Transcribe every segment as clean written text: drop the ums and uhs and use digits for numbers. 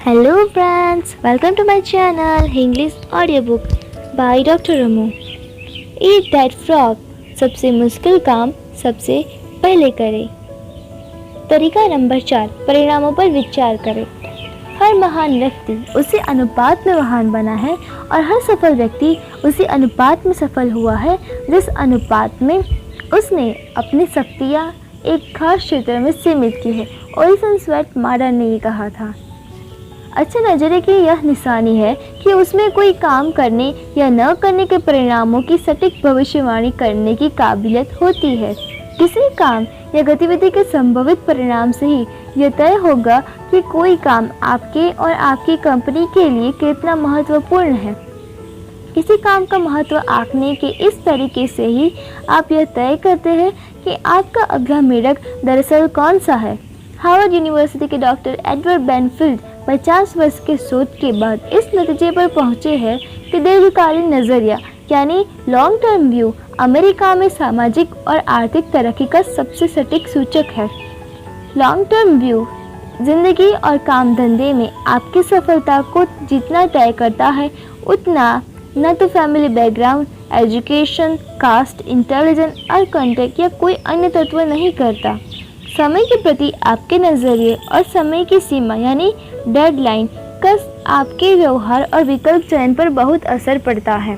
Hello friends, welcome to my channel English Audiobook by Dr. Ramu. Eat that frog. सबसे मुश्किल काम सबसे पहले करें। तरीका नंबर 4, परिणामों पर विचार करें। हर महान व्यक्ति उसी अनुपात में महान बना है और हर सफल व्यक्ति उसी अनुपात में सफल हुआ है जिस अनुपात में उसने अपनी शक्तियाँ एक खास क्षेत्र में सीमित की है। ओरिसन स्वेट मार्डर ने ये कहा था। अच्छे नज़रिए की यह निशानी है कि उसमें कोई काम करने या न करने के परिणामों की सटीक भविष्यवाणी करने की काबिलियत होती है। किसी काम या गतिविधि के संभावित परिणाम से ही यह तय होगा कि कोई काम आपके और आपकी कंपनी के लिए कितना महत्वपूर्ण है। किसी काम का महत्व आंकने के इस तरीके से ही आप यह तय करते हैं कि आपका अगला मेढक दरअसल कौन सा है। हार्वर्ड यूनिवर्सिटी के डॉक्टर एडवर्ड बेनफील्ड 50 वर्ष के शोध के बाद इस नतीजे पर पहुंचे हैं कि दीर्घकालीन नज़रिया यानी लॉन्ग टर्म व्यू अमेरिका में सामाजिक और आर्थिक तरक्की का सबसे सटीक सूचक है। लॉन्ग टर्म व्यू जिंदगी और काम धंधे में आपकी सफलता को जितना तय करता है उतना न तो family background, education, caste, intelligence और कॉन्टेक्ट या कोई अन्य तत्व नहीं करता। समय के प्रति आपके नज़रिए और समय की सीमा यानी डेडलाइन का आपके व्यवहार और विकल्प चयन पर बहुत असर पड़ता है।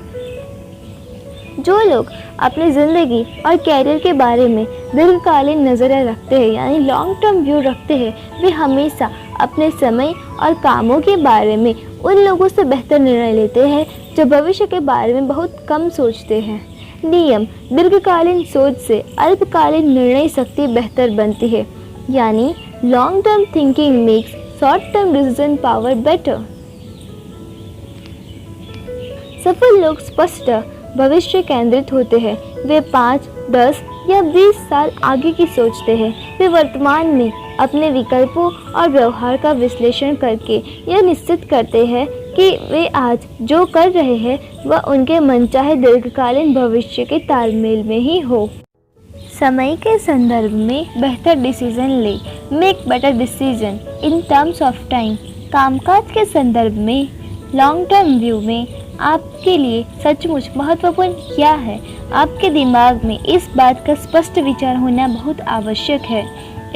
जो लोग अपनी ज़िंदगी और कैरियर के बारे में दीर्घकालीन नज़रिया रखते हैं यानी लॉन्ग टर्म व्यू रखते हैं, वे हमेशा अपने समय और कामों के बारे में उन लोगों से बेहतर निर्णय लेते हैं जो भविष्य के बारे में बहुत कम सोचते हैं। नियम दीर्घकालीन सोच से अल्पकालीन निर्णय शक्ति बेहतर बनती है यानी long term thinking makes short term decision power better. सफल लोग स्पष्ट भविष्य केंद्रित होते हैं। वे 5, 10 या 20 साल आगे की सोचते हैं। वे वर्तमान में अपने विकल्पों और व्यवहार का विश्लेषण करके यह निश्चित करते हैं कि वे आज जो कर रहे हैं वह उनके मनचाहे दीर्घकालीन भविष्य के तालमेल में ही हो। समय के संदर्भ में बेहतर डिसीजन ले। Make better decision in terms of time. कामकाज के संदर्भ में लॉन्ग टर्म व्यू में आपके लिए सचमुच महत्वपूर्ण क्या है, आपके दिमाग में इस बात का स्पष्ट विचार होना बहुत आवश्यक है।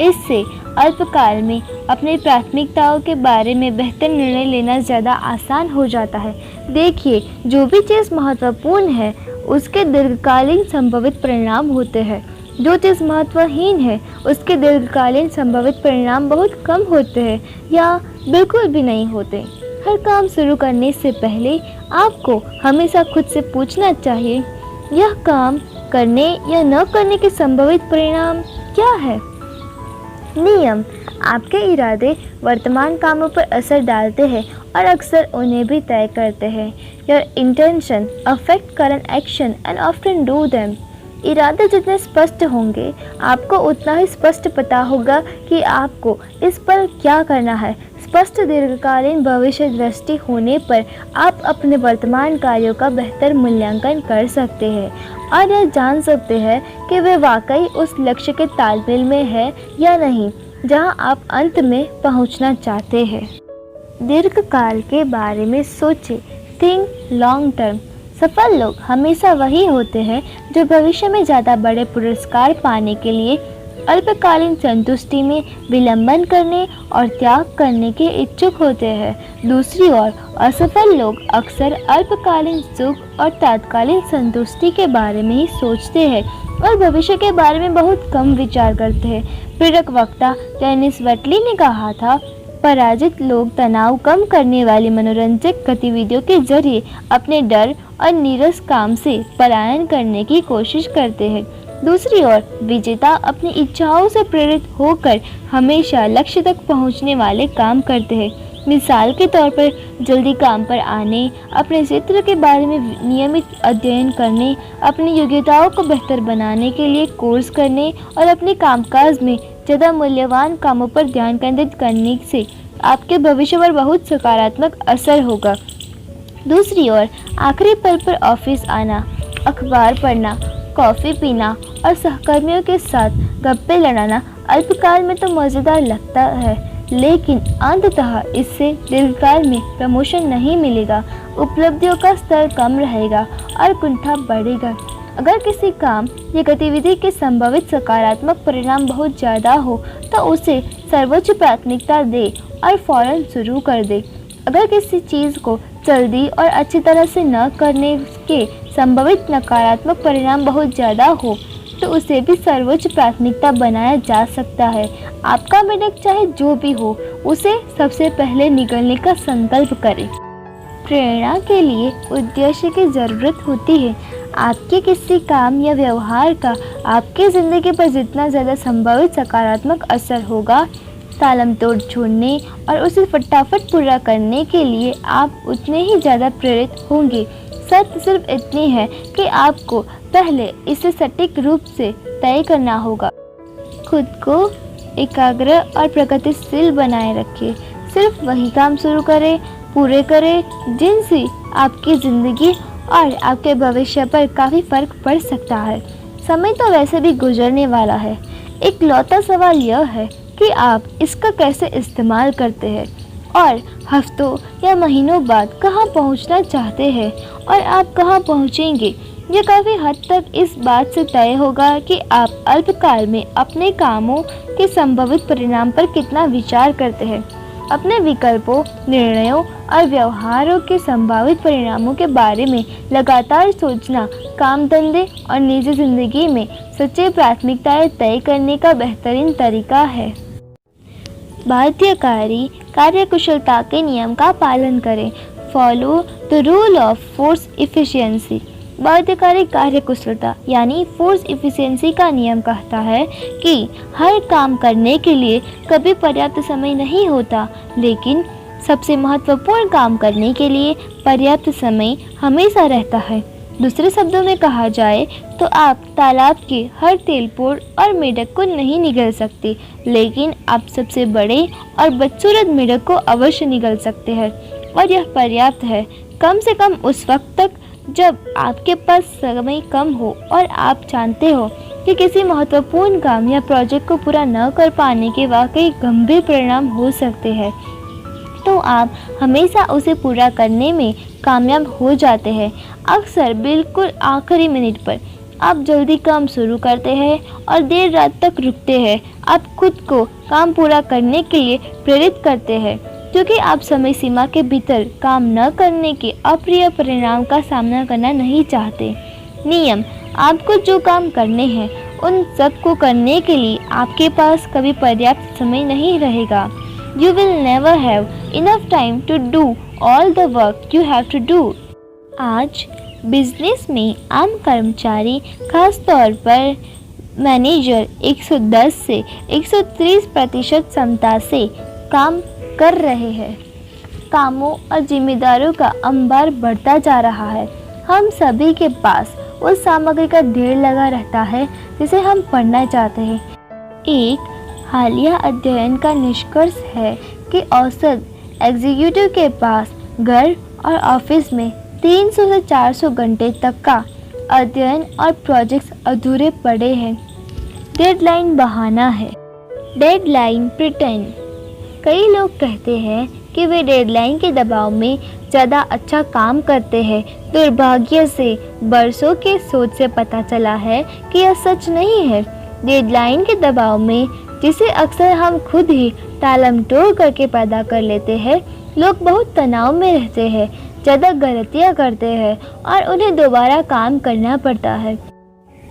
इससे अल्पकाल में अपनी प्राथमिकताओं के बारे में बेहतर निर्णय लेना ज़्यादा आसान हो जाता है। देखिए, जो भी चीज़ महत्वपूर्ण है उसके दीर्घकालीन संभावित परिणाम होते हैं। जो चीज़ महत्वहीन है उसके दीर्घकालीन संभावित परिणाम बहुत कम होते हैं या बिल्कुल भी नहीं होते। हर काम शुरू करने से पहले आपको हमेशा खुद से पूछना चाहिए, यह काम करने या न करने के संभावित परिणाम क्या है। नियम आपके इरादे वर्तमान कामों पर असर डालते हैं और अक्सर उन्हें भी तय करते हैं। Your intention affect current action and often do them. इरादे जितने स्पष्ट होंगे आपको उतना ही स्पष्ट पता होगा कि आपको इस पर क्या करना है। स्पष्ट दीर्घकालीन भविष्य दृष्टि होने पर आप अपने वर्तमान कार्यों का बेहतर मूल्यांकन कर सकते हैं और यह जान सकते हैं कि वे वाकई उस लक्ष्य के तालमेल में है या नहीं जहां आप अंत में पहुंचना चाहते हैं। दीर्घकाल के बारे में सोचें। Think long term. सफल लोग हमेशा वही होते हैं जो भविष्य में ज़्यादा बड़े पुरस्कार पाने के लिए अल्पकालीन संतुष्टि में विलंबन करने और त्याग करने के इच्छुक होते हैं। दूसरी ओर असफल लोग अक्सर अल्पकालीन सुख और तात्कालिक संतुष्टि के बारे में ही सोचते हैं और भविष्य के बारे में बहुत कम विचार करते हैं। प्रेरक वक्ता टेनिस वेटली ने कहा था, पराजित लोग तनाव कम करने वाली मनोरंजक गतिविधियों के जरिए अपने डर और नीरस काम से पलायन करने की कोशिश करते हैं। दूसरी ओर विजेता अपनी इच्छाओं से प्रेरित होकर हमेशा लक्ष्य तक पहुंचने वाले काम करते हैं। मिसाल के तौर पर जल्दी काम पर आने, अपने क्षेत्र के बारे में नियमित अध्ययन करने, अपनी योग्यताओं को बेहतर बनाने के लिए कोर्स करने और अपने कामकाज में ज़्यादा मूल्यवान कामों पर ध्यान केंद्रित करने से आपके भविष्य पर बहुत सकारात्मक असर होगा। दूसरी ओर आखिरी पल पर ऑफिस आना, अखबार पढ़ना, कॉफ़ी पीना और सहकर्मियों के साथ गप्पे लड़ाना अल्पकाल में तो मज़ेदार लगता है, लेकिन अंततः इससे दीर्घकाल में प्रमोशन नहीं मिलेगा, उपलब्धियों का स्तर कम रहेगा और कुंठा बढ़ेगा। अगर किसी काम या गतिविधि के संभावित सकारात्मक परिणाम बहुत ज़्यादा हो तो उसे सर्वोच्च प्राथमिकता दे और फौरन शुरू कर दे। अगर किसी चीज़ को जल्दी और अच्छी तरह से न करने के संभावित नकारात्मक परिणाम बहुत ज़्यादा हो तो उसे भी सर्वोच्च प्राथमिकता बनाया जा सकता है। आपका मेढक चाहे जो भी हो, उसे सबसे पहले निगलने का संकल्प करें। प्रेरणा के लिए उद्देश्य की ज़रूरत होती है। आपके किसी काम या व्यवहार का आपकी ज़िंदगी पर जितना ज़्यादा संभावित सकारात्मक असर होगा, तालमतोड़ छोड़ने और उसे फटाफट पूरा करने के लिए आप उतने ही ज़्यादा प्रेरित होंगे। शर्त सिर्फ इतनी है कि आपको पहले इसे सटीक रूप से तय करना होगा। खुद को एकाग्र और प्रगतिशील बनाए रखें। सिर्फ वही काम शुरू करें, पूरे करें जिनसे आपकी ज़िंदगी और आपके भविष्य पर काफ़ी फर्क पड़ सकता है। समय तो वैसे भी गुजरने वाला है। एक लौता सवाल यह है कि आप इसका कैसे इस्तेमाल करते हैं और हफ्तों या महीनों बाद कहाँ पहुँचना चाहते हैं और आप कहाँ पहुँचेंगे। यह काफ़ी हद तक इस बात से तय होगा कि आप अल्पकाल में अपने कामों के संभावित परिणाम पर कितना विचार करते हैं। अपने विकल्पों, निर्णयों और व्यवहारों के संभावित परिणामों के बारे में लगातार सोचना काम धंधे और निजी जिंदगी में सच्ची प्राथमिकताएं तय करने का बेहतरीन तरीका है। बाध्यकारी कार्यकुशलता के नियम का पालन करें। Follow the rule of force efficiency. बाध्यकारी कार्यकुशलता यानी फोर्स इफिशिएंसी का नियम कहता है कि हर काम करने के लिए कभी पर्याप्त समय नहीं होता, लेकिन सबसे महत्वपूर्ण काम करने के लिए पर्याप्त समय हमेशा रहता है। दूसरे शब्दों में कहा जाए तो आप तालाब के हर तेलपोड़ और मेढक को नहीं निगल सकते, लेकिन आप सबसे बड़े और बदसूरत मेढक को अवश्य निगल सकते हैं, और यह पर्याप्त है, कम से कम उस वक्त तक जब आपके पास समय कम हो और आप जानते हो कि किसी महत्वपूर्ण काम या प्रोजेक्ट को पूरा न कर पाने के वाकई गंभीर परिणाम हो सकते हैं, तो आप हमेशा उसे पूरा करने में कामयाब हो जाते हैं। अक्सर बिल्कुल आखिरी मिनट पर आप जल्दी काम शुरू करते हैं और देर रात तक रुकते हैं। आप खुद को काम पूरा करने के लिए प्रेरित करते हैं क्योंकि आप समय सीमा के भीतर काम न करने के अप्रिय परिणाम का सामना करना नहीं चाहते। नियम: आपको जो काम करने हैं उन सब को करने के लिए आपके पास कभी पर्याप्त समय नहीं रहेगा। You will never have enough time to do all the work you have to do। आज बिजनेस में आम कर्मचारी, खास तौर पर मैनेजर 110 से 130% क्षमता से काम कर रहे हैं। कामों और जिम्मेदारियों का अंबार बढ़ता जा रहा है। हम सभी के पास उस सामग्री का ढेर लगा रहता है जिसे हम पढ़ना चाहते हैं। एक हालिया अध्ययन का निष्कर्ष है कि औसत एग्जीक्यूटिव के पास घर और ऑफिस में 300 से 400 घंटे तक का अध्ययन और प्रोजेक्ट्स अधूरे पड़े हैं। डेडलाइन बहाना है। Deadline pretend. कई लोग कहते हैं कि वे डेडलाइन के दबाव में ज़्यादा अच्छा काम करते हैं। दुर्भाग्य से बरसों के सोच से पता चला है कि यह सच नहीं है। डेडलाइन के दबाव में, जिसे अक्सर हम खुद ही टालमटोल करके पैदा कर लेते हैं, लोग बहुत तनाव में रहते हैं, ज़्यादा गलतियां करते हैं और उन्हें दोबारा काम करना पड़ता है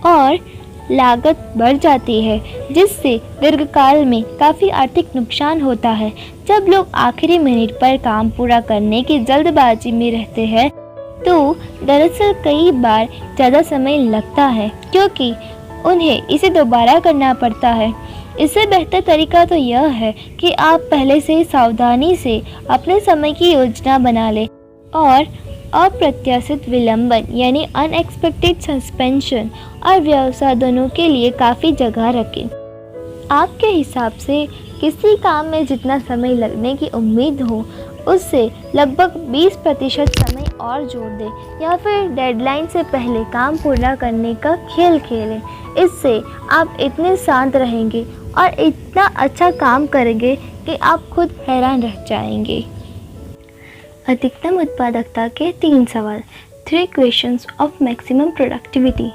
और लागत बढ़ जाती है, जिससे दीर्घकाल में काफ़ी आर्थिक नुकसान होता है। जब लोग आखिरी मिनट पर काम पूरा करने की जल्दबाजी में रहते हैं तो दरअसल कई बार ज़्यादा समय लगता है क्योंकि उन्हें इसे दोबारा करना पड़ता है। इससे बेहतर तरीका तो यह है कि आप पहले से ही सावधानी से अपने समय की योजना बना लें और अप्रत्याशित विलंबन यानी अनएक्सपेक्टेड सस्पेंशन और व्यवसाय दोनों के लिए काफ़ी जगह रखें। आपके हिसाब से किसी काम में जितना समय लगने की उम्मीद हो उससे लगभग 20% समय और जोड़ दें या फिर डेडलाइन से पहले काम पूरा करने का खेल खेलें। इससे आप इतने शांत रहेंगे और इतना अच्छा काम करेंगे कि आप खुद हैरान रह जाएंगे। अधिकतम उत्पादकता के 3 सवाल, 3 क्वेश्चंस ऑफ मैक्सिमम प्रोडक्टिविटी।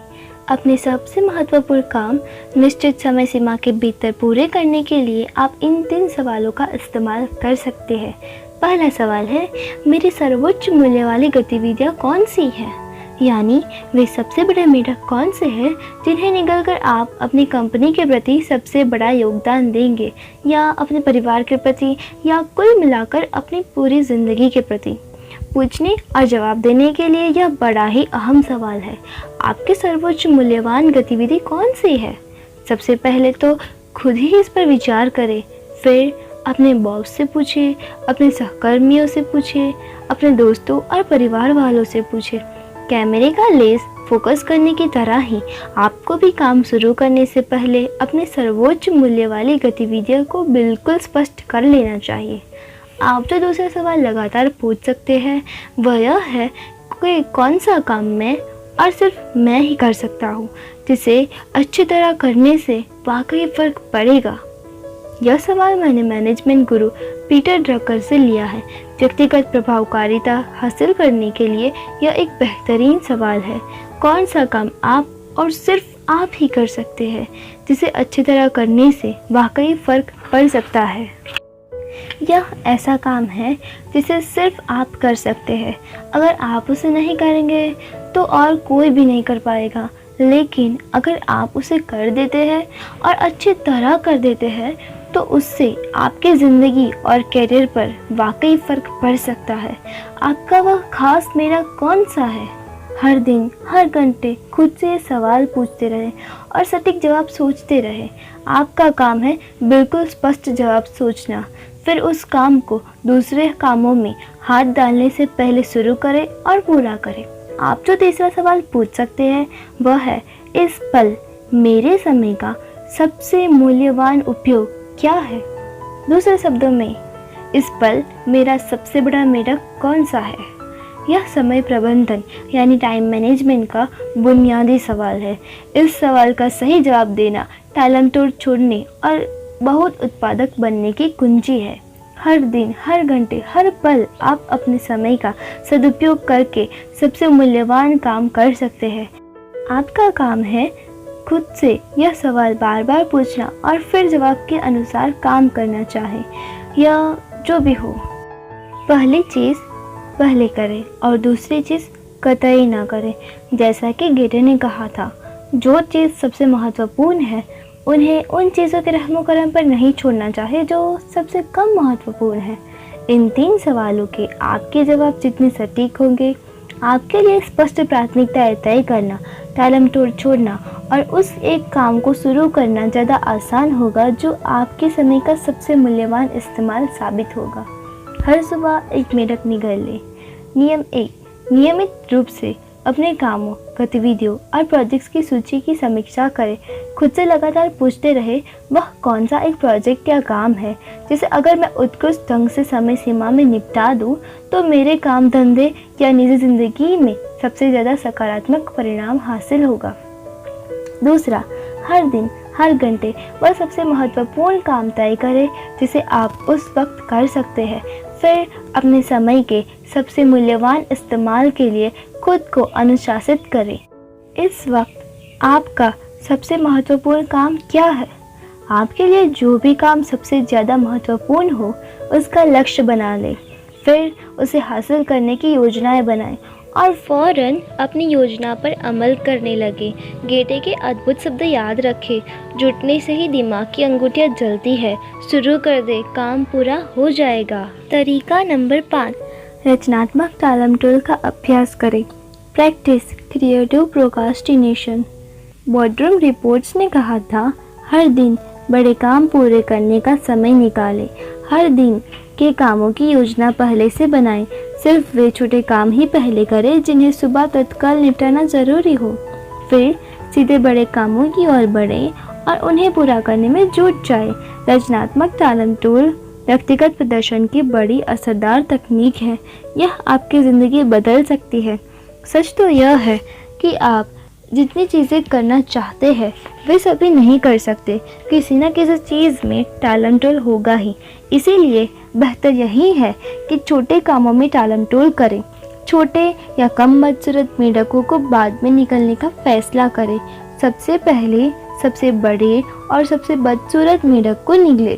अपने सबसे महत्वपूर्ण काम निश्चित समय सीमा के भीतर पूरे करने के लिए आप इन 3 सवालों का इस्तेमाल कर सकते हैं। पहला सवाल है, मेरी सर्वोच्च मूल्य वाली गतिविधियाँ कौन सी हैं? यानी वे सबसे बड़े मेढक कौन से हैं जिन्हें निगलकर आप अपनी कंपनी के प्रति सबसे बड़ा योगदान देंगे, या अपने परिवार के प्रति, या कुल मिलाकर अपनी पूरी ज़िंदगी के प्रति। पूछने और जवाब देने के लिए यह बड़ा ही अहम सवाल है। आपकी सर्वोच्च मूल्यवान गतिविधि कौन सी है? सबसे पहले तो खुद ही इस पर विचार करें, फिर अपने बॉस से पूछें, अपने सहकर्मियों से पूछें, अपने दोस्तों और परिवार वालों से पूछें। कैमरे का लेंस फोकस करने की तरह ही आपको भी काम शुरू करने से पहले अपने सर्वोच्च मूल्य वाली गतिविधियों को बिल्कुल स्पष्ट कर लेना चाहिए। आप जो दूसरा सवाल लगातार पूछ सकते हैं वह यह है कि कौन सा काम मैं और सिर्फ मैं ही कर सकता हूँ, जिसे अच्छी तरह करने से वाकई फ़र्क पड़ेगा। यह सवाल मैंने मैनेजमेंट गुरु पीटर ड्रकर से लिया है। व्यक्तिगत प्रभावकारिता हासिल करने के लिए यह एक बेहतरीन सवाल है। कौन सा काम आप और सिर्फ आप ही कर सकते हैं, जिसे अच्छी तरह करने से वाकई फ़र्क पड़ सकता है। यह ऐसा काम है जिसे सिर्फ आप कर सकते हैं। अगर आप उसे नहीं करेंगे तो और कोई भी नहीं कर पाएगा, लेकिन अगर आप उसे कर देते हैं और अच्छी तरह कर देते हैं तो उससे आपकी ज़िंदगी और करियर पर वाकई फ़र्क पड़ सकता है। आपका वह खास मेरा कौन सा है? हर दिन हर घंटे खुद से सवाल पूछते रहें और सटीक जवाब सोचते रहें। आपका काम है बिल्कुल स्पष्ट जवाब सोचना। फिर उस काम को दूसरे कामों में हाथ डालने से पहले शुरू करें और पूरा करें। आप जो तीसरा सवाल पूछ सकते हैं वह है, इस पल मेरे समय का सबसे मूल्यवान उपयोग क्या है? दूसरे शब्दों में, इस पल मेरा सबसे बड़ा मेढक कौन सा है? यह समय प्रबंधन यानी टाइम मैनेजमेंट का बुनियादी सवाल है। इस सवाल का सही जवाब देना टालमटोल छोड़ने और बहुत उत्पादक बनने की कुंजी है। हर दिन हर घंटे हर पल आप अपने समय का सदुपयोग करके सबसे मूल्यवान काम कर सकते हैं। आपका काम है खुद से यह सवाल बार बार पूछना और फिर जवाब के अनुसार काम करना, चाहे या जो भी हो। पहली चीज़ पहले करें और दूसरी चीज़ कतई ना करें। जैसा कि गेटे ने कहा था, जो चीज़ सबसे महत्वपूर्ण है उन्हें उन चीज़ों के रहमो करम पर नहीं छोड़ना चाहिए जो सबसे कम महत्वपूर्ण है। इन 3 सवालों के आपके जवाब जितने सटीक होंगे, आपके लिए स्पष्ट प्राथमिकताएं तय करना, टालमटोल छोड़ना और उस एक काम को शुरू करना ज़्यादा आसान होगा जो आपके समय का सबसे मूल्यवान इस्तेमाल साबित होगा। हर सुबह एक मेढक निगल लें। नियम 1, नियमित रूप से अपने कामों, गतिविधियों और प्रोजेक्ट्स की सूची की समीक्षा करें। खुद से लगातार पूछते रहे, वह कौन सा एक प्रोजेक्ट या काम है जिसे अगर मैं उत्कृष्ट ढंग से समय सीमा में निपटा दूं तो मेरे काम धंधे या निजी ज़िंदगी में सबसे ज़्यादा सकारात्मक परिणाम हासिल होगा। दूसरा, हर दिन हर घंटे वह सबसे महत्वपूर्ण काम तय करें जिसे आप उस वक्त कर सकते हैं। फिर अपने समय के सबसे मूल्यवान इस्तेमाल के लिए खुद को अनुशासित करें। इस वक्त आपका सबसे महत्वपूर्ण काम क्या है? आपके लिए जो भी काम सबसे ज़्यादा महत्वपूर्ण हो उसका लक्ष्य बना लें। फिर उसे हासिल करने की योजनाएं बनाएं और फ़ौरन अपनी योजना पर अमल करने लगे। गेटे के अद्भुत शब्द याद रखें, जुटने से ही दिमाग की अंगूठियाँ जलती है। शुरू कर दे, काम पूरा हो जाएगा। तरीका नंबर 5, रचनात्मक टालमटोल का अभ्यास करें। Practice creative procrastination. Boardroom reports ने कहा था, हर दिन बड़े काम पूरे करने का समय निकालें। हर दिन के कामों की योजना पहले से बनाएं। सिर्फ वे छोटे काम ही पहले करें जिन्हें सुबह तत्काल निपटाना ज़रूरी हो। फिर सीधे बड़े कामों की ओर बढ़ें और उन्हें पूरा करने में जुट जाएं। रचनात्मक टालमटोल व्यक्तिगत प्रदर्शन की बड़ी असरदार तकनीक है। यह आपकी ज़िंदगी बदल सकती है। सच तो यह है कि आप जितनी चीज़ें करना चाहते हैं वे सभी नहीं कर सकते। किसी न किसी चीज़ में टालमटोल होगा ही। इसीलिए बेहतर यही है कि छोटे कामों में टालमटोल करें। छोटे या कम बदसूरत मेंढकों को बाद में निकलने का फैसला करें। सबसे पहले सबसे बड़े और सबसे बदसूरत मेंढक को निगले।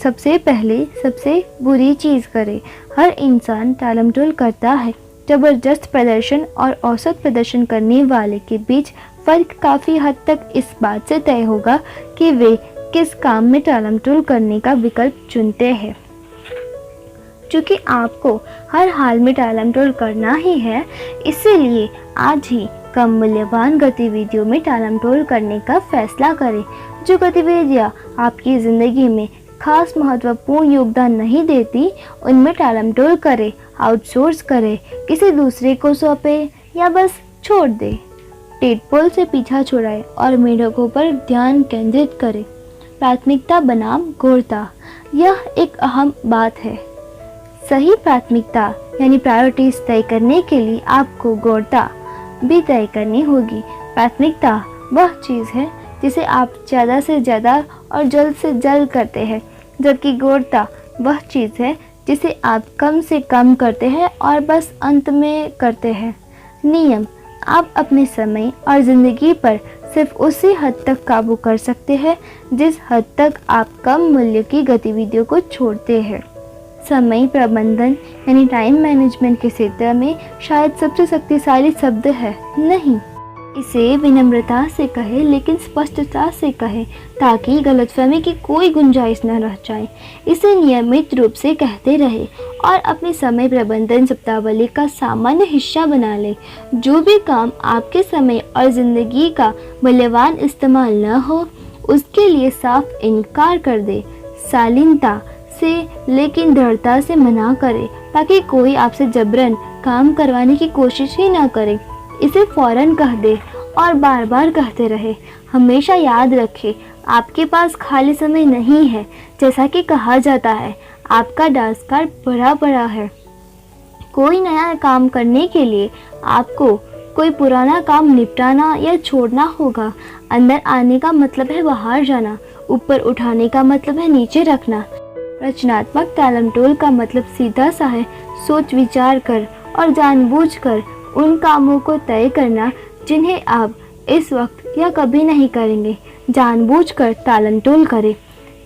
सबसे पहले सबसे बुरी चीज़ करे। हर इंसान टालमटोल करता है। ज़बरदस्त प्रदर्शन और औसत प्रदर्शन करने वाले के बीच फ़र्क काफ़ी हद तक इस बात से तय होगा कि वे किस काम में टालमटोल करने का विकल्प चुनते हैं। चूँकि आपको हर हाल में टालमटोल करना ही है, इसीलिए आज ही कम मूल्यवान गतिविधियों में टालमटोल करने का फैसला करें। जो गतिविधियाँ आपकी ज़िंदगी में खास महत्वपूर्ण योगदान नहीं देती, उनमें टालमटोल करें, आउटसोर्स करें, किसी दूसरे को सौंपें या बस छोड़ दें। टेडपोल से पीछा छुड़ाएं और मेंढकों पर ध्यान केंद्रित करें। प्राथमिकता बनाम गौरता, यह एक अहम बात है। सही प्राथमिकता यानी प्रायोरिटीज तय करने के लिए आपको गौरता भी तय करनी होगी। प्राथमिकता वह चीज़ है जिसे आप ज़्यादा से ज़्यादा और जल्द से जल्द करते हैं, जबकि गौरता वह चीज़ है जिसे आप कम से कम करते हैं और बस अंत में करते हैं। नियम, आप अपने समय और ज़िंदगी पर सिर्फ उसी हद तक काबू कर सकते हैं जिस हद तक आप कम मूल्य की गतिविधियों को छोड़ते हैं। समय प्रबंधन यानी टाइम मैनेजमेंट के क्षेत्र में शायद सबसे शक्तिशाली शब्द है नहीं। इसे विनम्रता से कहें, लेकिन स्पष्टता से कहें ताकि गलतफहमी की कोई गुंजाइश न रह जाए। इसे नियमित रूप से कहते रहे और अपनी समय प्रबंधन शब्दावली का सामान्य हिस्सा बना लें। जो भी काम आपके समय और ज़िंदगी का मूल्यवान इस्तेमाल न हो, उसके लिए साफ इनकार कर दे। शालीनता से लेकिन दृढ़ता से मना करें ताकि कोई आपसे जबरन काम करवाने की कोशिश ही ना करे। इसे फ़ौरन कह दे और बार बार कहते रहे। हमेशा याद रखें, आपके पास खाली समय नहीं है। जैसा कि कहा जाता है, आपका डांस कार्ड बड़ा बड़ा है। कोई नया काम करने के लिए आपको कोई पुराना काम निपटाना या छोड़ना होगा। अंदर आने का मतलब है बाहर जाना, ऊपर उठाने का मतलब है नीचे रखना। रचनात्मक टालमटोल का मतलब सीधा सा है, सोच विचार कर और जानबूझकर उन कामों को तय करना जिन्हें आप इस वक्त या कभी नहीं करेंगे। जानबूझकर टालमटोल करें।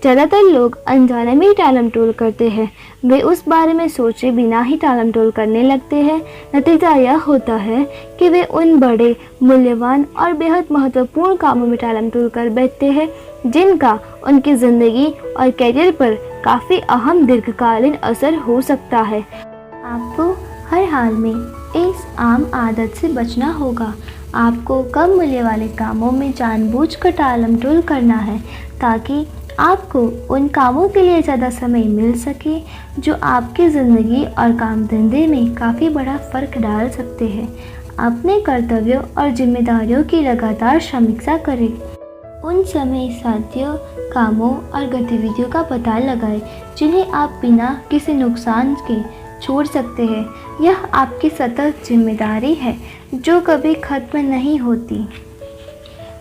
ज़्यादातर लोग अनजाने में ही टालमटोल करते हैं। वे उस बारे में सोचे बिना ही टालमटोल करने लगते हैं। नतीजा यह होता है कि वे उन बड़े, मूल्यवान और बेहद महत्वपूर्ण कामों में टालमटोल कर बैठते हैं जिनका उनकी ज़िंदगी और करियर पर काफ़ी अहम दीर्घकालीन असर हो सकता है। आपको हर हाल में इस आम आदत से बचना होगा। आपको कम मूल्य वाले कामों में जानबूझकर टालमटोल करना है ताकि आपको उन कामों के लिए ज़्यादा समय मिल सके जो आपकी ज़िंदगी और काम धंधे में काफ़ी बड़ा फ़र्क डाल सकते हैं। अपने कर्तव्यों और जिम्मेदारियों की लगातार समीक्षा करें। उन समय साथियों, कामों और गतिविधियों का पता लगाएं जिन्हें आप बिना किसी नुकसान के छोड़ सकते हैं। यह आपकी सतत जिम्मेदारी है जो कभी खत्म नहीं होती।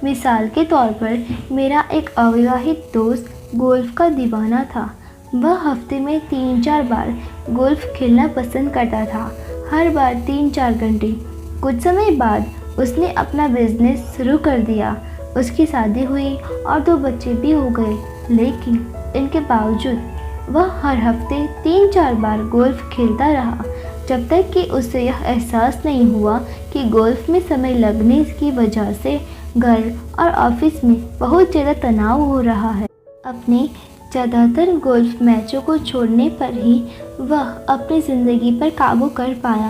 मिसाल के तौर पर, मेरा एक अविवाहित दोस्त गोल्फ का दीवाना था। वह हफ्ते में 3-4 बार गोल्फ खेलना पसंद करता था, हर बार 3-4 घंटे। कुछ समय बाद उसने अपना बिजनेस शुरू कर दिया। उसकी शादी हुई और 2 बच्चे भी हो गए, लेकिन इनके बावजूद वह हर हफ्ते 3-4 बार गोल्फ खेलता रहा जब तक कि उसे यह एहसास नहीं हुआ कि गोल्फ में समय लगने की वजह से घर और ऑफिस में बहुत ज़्यादा तनाव हो रहा है। अपने ज़्यादातर गोल्फ मैचों को छोड़ने पर ही वह अपनी ज़िंदगी पर काबू कर पाया।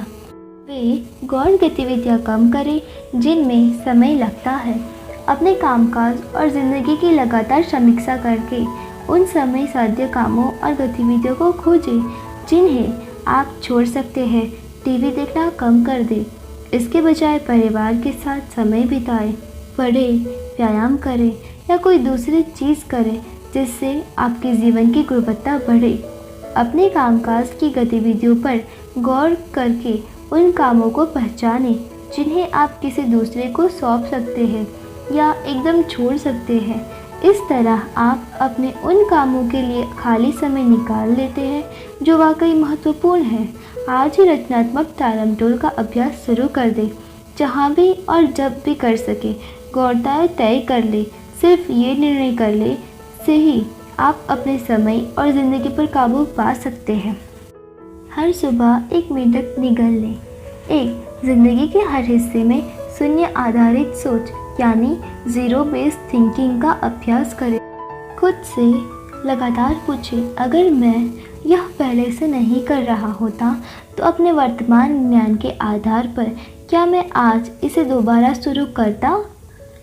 वे गौण गतिविधियाँ कम करें जिनमें समय लगता है। अपने कामकाज और ज़िंदगी की लगातार समीक्षा करके उन समय साध्य कामों और गतिविधियों को खोजें जिन्हें आप छोड़ सकते हैं। टीवी देखना कम कर दें। इसके बजाय परिवार के साथ समय बिताएं, पढ़ें, व्यायाम करें या कोई दूसरी चीज़ करें जिससे आपके जीवन की गुणवत्ता बढ़े। अपने कामकाज की गतिविधियों पर गौर करके उन कामों को पहचानें जिन्हें आप किसी दूसरे को सौंप सकते हैं या एकदम छोड़ सकते हैं। इस तरह आप अपने उन कामों के लिए खाली समय निकाल लेते हैं जो वाकई महत्वपूर्ण है। आज ही रचनात्मक टालमटोल का अभ्यास शुरू कर दें। जहाँ भी और जब भी कर सके गौरताएँ तय कर ले। सिर्फ ये निर्णय कर ले से ही आप अपने समय और ज़िंदगी पर काबू पा सकते हैं। हर सुबह 1 मिनट निगल लें। 1. ज़िंदगी के हर हिस्से में शून्य आधारित सोच यानी ज़ीरो बेस्ड थिंकिंग का अभ्यास करें। खुद से लगातार पूछें, अगर मैं यह पहले से नहीं कर रहा होता तो अपने वर्तमान ज्ञान के आधार पर क्या मैं आज इसे दोबारा शुरू करता?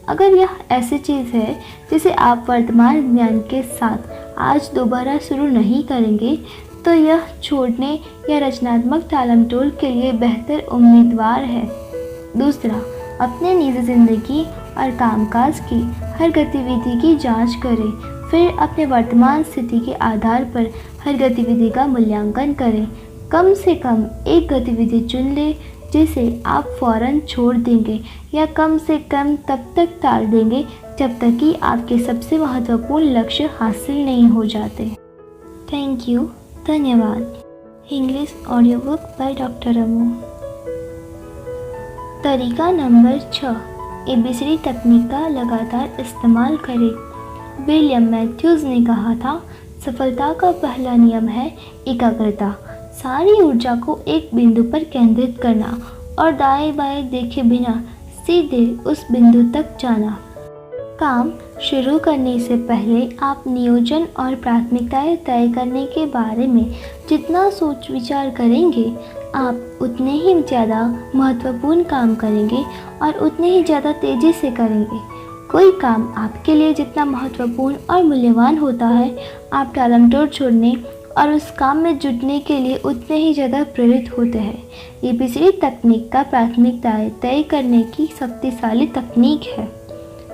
अगर यह ऐसी चीज़ है जिसे आप वर्तमान ज्ञान के साथ आज दोबारा शुरू नहीं करेंगे तो यह छोड़ने या रचनात्मक टालमटोल के लिए बेहतर उम्मीदवार है। दूसरा, अपने निजी ज़िंदगी और कामकाज की हर गतिविधि की जांच करें। फिर अपने वर्तमान स्थिति के आधार पर हर गतिविधि का मूल्यांकन करें। कम से कम एक गतिविधि चुन लें जिसे आप फ़ौरन छोड़ देंगे या कम से कम तब तक टाल देंगे जब तक कि आपके सबसे महत्वपूर्ण लक्ष्य हासिल नहीं हो जाते। Thank you. धन्यवाद। English audio book by doctor Amu. तरीका नंबर 6, ABCD तकनीक का लगातार इस्तेमाल करें। विलियम मैथ्यूज़ ने कहा था, सफलता का पहला नियम है एकाग्रता। सारी ऊर्जा को एक बिंदु पर केंद्रित करना और दाएं बाएं देखे बिना सीधे उस बिंदु तक जाना। काम शुरू करने से पहले आप नियोजन और प्राथमिकताएं तय करने के बारे में जितना सोच विचार करेंगे, आप उतने ही ज़्यादा महत्वपूर्ण काम करेंगे और उतने ही ज़्यादा तेज़ी से करेंगे। कोई काम आपके लिए जितना महत्वपूर्ण और मूल्यवान होता है, आप टालमटोल छोड़ने और उस काम में जुटने के लिए उतने ही ज़्यादा प्रेरित होते हैं। ABCD तकनीक का प्राथमिकताएं तय करने की शक्तिशाली तकनीक है।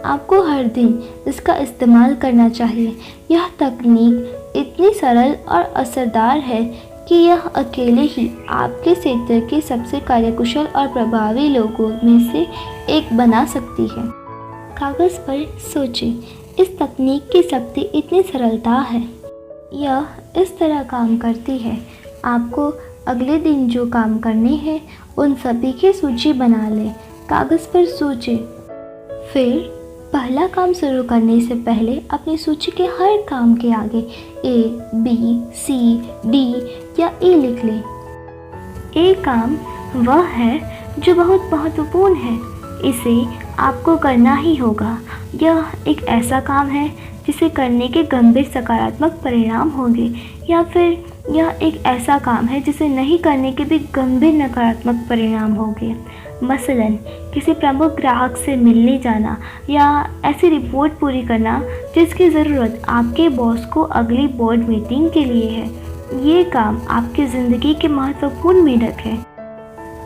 आपको हर दिन इसका इस्तेमाल करना चाहिए। यह तकनीक इतनी सरल और असरदार है कि यह अकेले ही आपके क्षेत्र के सबसे कार्यकुशल और प्रभावी लोगों में से एक बना सकती है। कागज़ पर सोचें, इस तकनीक की शक्ति इतनी सरलता है। यह इस तरह काम करती है, आपको अगले दिन जो काम करने हैं उन सभी की सूची बना लें। कागज़ पर सोचें। फिर पहला काम शुरू करने से पहले अपनी सूची के हर काम के आगे A, B, C, D या E लिख लें। A काम वह है जो बहुत महत्वपूर्ण है, इसे आपको करना ही होगा। यह एक ऐसा काम है जिसे करने के गंभीर सकारात्मक परिणाम होंगे, या फिर यह एक ऐसा काम है जिसे नहीं करने के भी गंभीर नकारात्मक परिणाम होंगे। मसलन किसी प्रमुख ग्राहक से मिलने जाना या ऐसी रिपोर्ट पूरी करना जिसकी ज़रूरत आपके बॉस को अगली बोर्ड मीटिंग के लिए है। ये काम आपकी ज़िंदगी के महत्वपूर्ण मेढक है।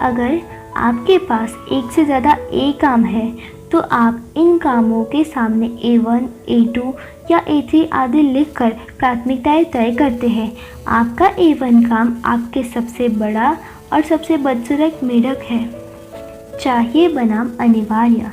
अगर आपके पास एक से ज़्यादा A काम है तो आप इन कामों के सामने A1, A2 या A3 आदि लिखकर प्राथमिकताएं तय करते हैं। आपका A1 काम आपके सबसे बड़ा और सबसे बदसूरत मेढक है। चाहिए बनाम अनिवार्य।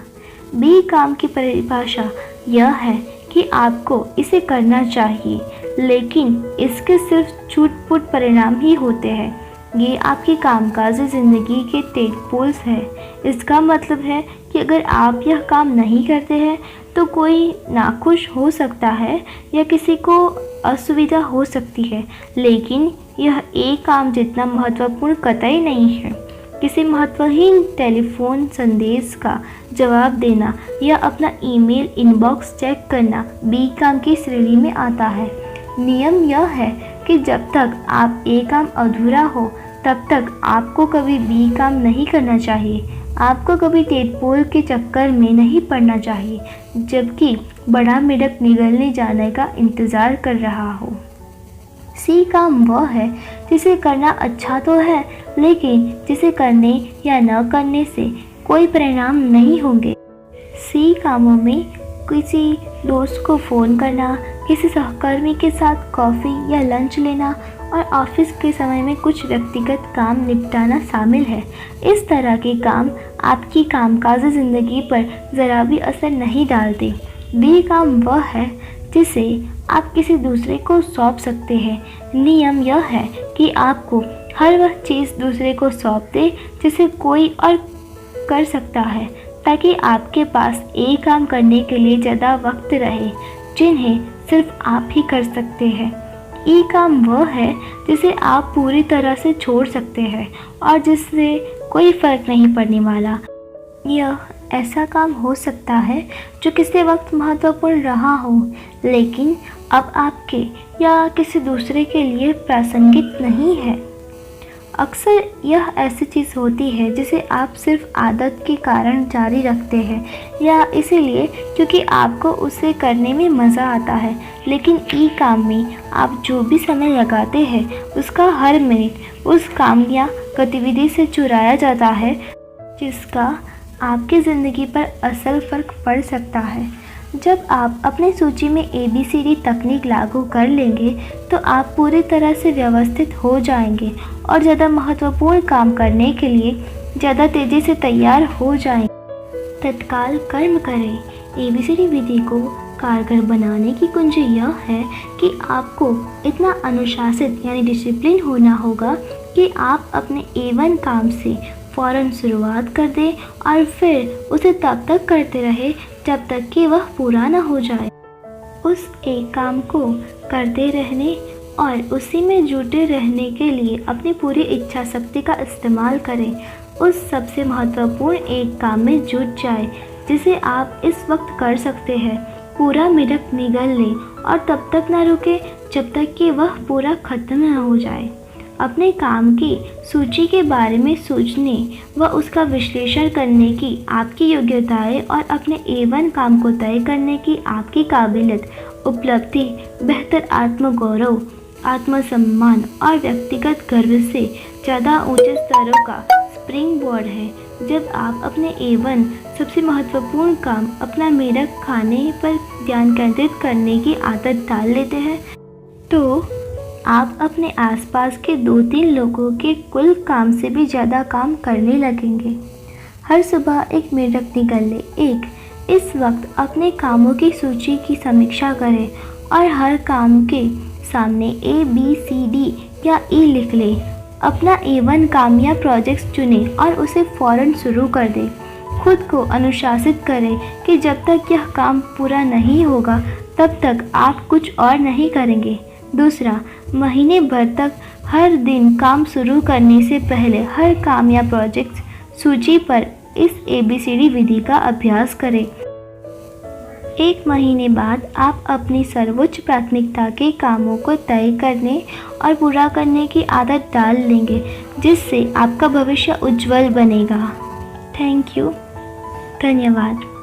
B काम की परिभाषा यह है कि आपको इसे करना चाहिए, लेकिन इसके सिर्फ छूट-फूट परिणाम ही होते हैं। ये आपकी कामकाजी ज़िंदगी के टेडपोल्स हैं। इसका मतलब है कि अगर आप यह काम नहीं करते हैं तो कोई नाखुश हो सकता है या किसी को असुविधा हो सकती है, लेकिन यह एक काम जितना महत्वपूर्ण कतई नहीं है। किसी महत्वहीन टेलीफोन संदेश का जवाब देना या अपना ईमेल इनबॉक्स चेक करना बी काम की श्रेणी में आता है। नियम यह है कि जब तक आप ए काम अधूरा हो तब तक आपको कभी बी काम नहीं करना चाहिए। आपको कभी टेडपोल के चक्कर में नहीं पड़ना चाहिए जबकि बड़ा मेढक निगलने जाने का इंतज़ार कर रहा हो। सी काम वह है जिसे करना अच्छा तो है, लेकिन जिसे करने या न करने से कोई परिणाम नहीं होंगे। सी कामों में किसी दोस्त को फ़ोन करना, किसी सहकर्मी के साथ कॉफ़ी या लंच लेना, और ऑफिस के समय में कुछ व्यक्तिगत काम निपटाना शामिल है। इस तरह के काम आपकी कामकाजी ज़िंदगी पर ज़रा भी असर नहीं डालते। बी काम वह है जिसे आप किसी दूसरे को सौंप सकते हैं। नियम यह है कि आपको हर वह चीज़ दूसरे को सौंप दें जिसे कोई और कर सकता है, ताकि आपके पास एक काम करने के लिए ज़्यादा वक्त रहे जिन्हें सिर्फ आप ही कर सकते हैं। ई काम वह है जिसे आप पूरी तरह से छोड़ सकते हैं और जिससे कोई फ़र्क नहीं पड़ने वाला। यह ऐसा काम हो सकता है जो किसी वक्त महत्वपूर्ण रहा हो, लेकिन अब आपके या किसी दूसरे के लिए प्रासंगिक नहीं है। अक्सर यह ऐसी चीज़ होती है जिसे आप सिर्फ आदत के कारण जारी रखते हैं या इसीलिए क्योंकि आपको उसे करने में मज़ा आता है। लेकिन ई काम में आप जो भी समय लगाते हैं उसका हर मिनट उस काम या गतिविधि से चुराया जाता है जिसका आपकी ज़िंदगी पर असल फ़र्क पड़ सकता है। जब आप अपनी सूची में ABCD तकनीक लागू कर लेंगे तो आप पूरी तरह से व्यवस्थित हो जाएंगे और ज़्यादा महत्वपूर्ण काम करने के लिए ज़्यादा तेज़ी से तैयार हो जाएंगे। तत्काल कर्म करें। ABCD विधि को कारगर बनाने की कुंजी यह है कि आपको इतना अनुशासित यानी डिसिप्लिन होना होगा कि आप अपने A1 काम से फ़ौरन शुरुआत कर दें और फिर उसे तब तक करते रहे जब तक कि वह पूरा न हो जाए। उस एक काम को करते रहने और उसी में जुटे रहने के लिए अपनी पूरी इच्छा शक्ति का इस्तेमाल करें। उस सबसे महत्वपूर्ण एक काम में जुट जाए जिसे आप इस वक्त कर सकते हैं। पूरा मिनट निगल लें और तब तक न रुके जब तक कि वह पूरा ख़त्म न हो जाए। अपने काम की सूची के बारे में सोचने व उसका विश्लेषण करने की आपकी योग्यताएं और अपने A1 काम को तय करने की आपकी काबिलियत, उपलब्धि, बेहतर आत्मगौरव, आत्मसम्मान और व्यक्तिगत गर्व से ज़्यादा ऊंचे स्तरों का स्प्रिंग बोर्ड है। जब आप अपने A1 सबसे महत्वपूर्ण काम अपना मेढक खाने पर ध्यान केंद्रित करने की आदत डाल लेते हैं तो आप अपने आसपास के 2-3 लोगों के कुल काम से भी ज़्यादा काम करने लगेंगे। हर सुबह एक मेढक निकाल लें। इस वक्त अपने कामों की सूची की समीक्षा करें और हर काम के सामने ABCD या E लिख लें। अपना A1 काम या प्रोजेक्ट चुनें और उसे फ़ौरन शुरू कर दें। खुद को अनुशासित करें कि जब तक यह काम पूरा नहीं होगा तब तक आप कुछ और नहीं करेंगे। दूसरा, महीने भर तक हर दिन काम शुरू करने से पहले हर काम या प्रोजेक्ट सूची पर इस ABCD विधि का अभ्यास करें। 1 महीने बाद आप अपनी सर्वोच्च प्राथमिकता के कामों को तय करने और पूरा करने की आदत डाल लेंगे, जिससे आपका भविष्य उज्जवल बनेगा। Thank you. धन्यवाद।